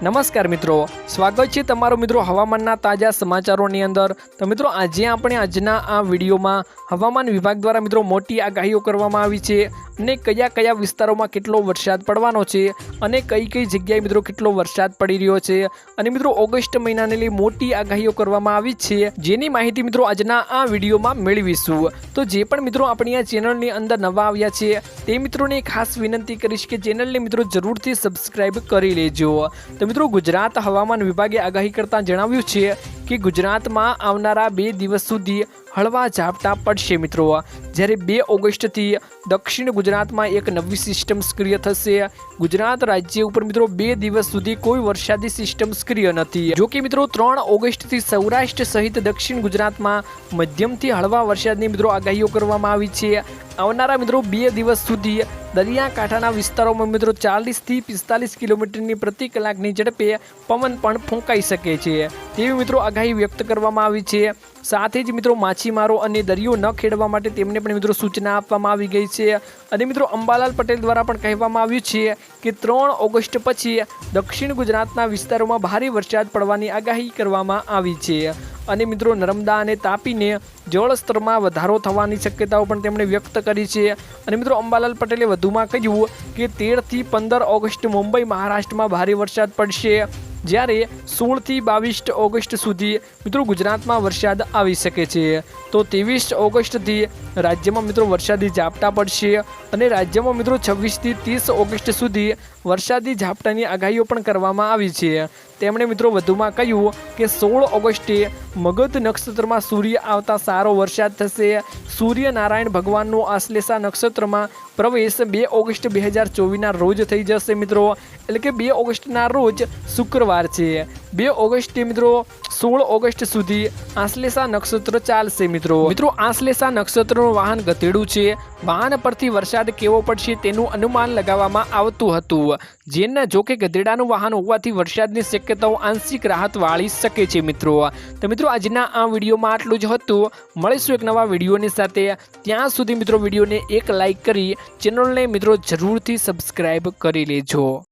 નમસ્કાર મિત્રો, સ્વાગત છે તમારું મિત્રો હવામાનના તાજા સમાચારોની અંદર। તો મિત્રો આજે આપણે આજના આ વિડીયોમાં હવામાન વિભાગ દ્વારા મિત્રો મોટી આગાહીઓ કરવામાં આવી છે અને કયા કયા વિસ્તારોમાં કેટલો વરસાદ પડવાનો છે અને કઈ કઈ જગ્યાએ મિત્રો કેટલો વરસાદ પડી રહ્યો છે અને મિત્રો ઓગસ્ટ મહિનાને લઈ મોટી આગાહીઓ કરવામાં આવી છે, જેની માહિતી મિત્રો આજના આ વિડીયોમાં મેળવીશું। તો જે પણ મિત્રો આપણી આ ચેનલની અંદર નવા આવ્યા છે તે મિત્રોને ખાસ વિનંતી કરીશ કે ચેનલને મિત્રો જરૂરથી સબસ્ક્રાઇબ કરી લેજો। તો મિત્રો ગુજરાત હવામાન વિભાગે આગાહી કરતા જણાવ્યું છે કે ગુજરાતમાં આવનારા 2 દિવસ સુધી હળવા ઝાપટા પડશે મિત્રો, જ્યારે 2 ઓગસ્ટથી દક્ષિણ ગુજરાતમાં એક નવી સિસ્ટમ સક્રિય થશે। ગુજરાત રાજ્ય ઉપર મિત્રો 2 દિવસ સુધી કોઈ વરસાદી સિસ્ટમ સક્રિય નથી। જો કે મિત્રો 3 ઓગસ્ટથી સૌરાષ્ટ્ર સહિત દક્ષિણ ગુજરાતમાં મધ્યમથી હળવા વરસાદની મિત્રો આગાહીઓ કરવામાં આવી છે। આવનારા મિત્રો 2 દિવસ સુધી દરિયાકાંઠાના વિસ્તારોમાં મિત્રો 40 થી 45 કિલોમીટરની પ્રતિ કલાકની ઝડપે પવન પણ ફૂંકાઈ શકે છે તેવી મિત્રો આગાહી વ્યક્ત કરવામાં આવી છે। સાથે જ મિત્રો માછીમારો અને દરિયો ન ખેડવા માટે તેમને પણ મિત્રો સૂચના આપવામાં આવી ગઈ છે અને મિત્રો અંબાલાલ પટેલ દ્વારા પણ કહેવામાં આવ્યું છે કે 3 ઓગસ્ટ પછી દક્ષિણ ગુજરાતના વિસ્તારોમાં ભારે વરસાદ પડવાની આગાહી કરવામાં આવી છે અને મિત્રો નર્મદા અને તાપીને જળસ્તરમાં વધારો થવાની શક્યતાઓ પણ તેમણે વ્યક્ત કરી છે। અને મિત્રો અંબાલાલ પટેલે વધુમાં કહ્યું કે 13 થી 15 ઓગસ્ટ મુંબઈ મહારાષ્ટ્રમાં ભારે વરસાદ પડશે, જ્યારે 16 થી 22 ઓગસ્ટ સુધી મિત્રો ગુજરાતમાં વરસાદ આવી શકે છે। તો 23 ઓગસ્ટથી રાજ્યમાં મિત્રો વરસાદી ઝાપટા પડશે અને રાજ્યમાં મિત્રો 26 થી 30 ઓગસ્ટ સુધી વરસાદી ઝાપટાની આગાહીઓ પણ કરવામાં આવી છે। તેમણે મિત્રો વધુમાં કહ્યું કે 16 ઓગસ્ટે મગધ નક્ષત્રમાં સૂર્ય આવતા સારો વરસાદ થશે। સૂર્યનારાયણ ભગવાનનો આશ્લેષા નક્ષત્રમાં પ્રવેશ 2 ઓગસ્ટ 2024ના રોજ થઈ જશે મિત્રો, એટલે કે 2 ઓગસ્ટના રોજ શુક્રવાર છે। 2 ઓગસ્ટે મિત્રો 16 ઓગસ્ટ સુધી આશ્લેષા નક્ષત્ર ચાલશે મિત્રો। આશ્લેષા નક્ષત્રનું વાહન ગધેડું છે। વાહન પરથી વરસાદ કેવો પડશે તેનું અનુમાન લગાવવામાં આવતું હતું, જેના જોકે ગધેડાનું વાહન હોવાથી વરસાદની શક્યતાઓ આંશિક રાહત વાળી શકે છે મિત્રો। તો મિત્રો આજના આ વિડીયોમાં આટલું જ હતું। મળીશું એક નવા વિડીયોની સાથે, ત્યાં સુધી મિત્રો વિડીયોને એક લાઈક કરી ચેનલને મિત્રો જરૂરથી સબસ્ક્રાઇબ કરી લેજો।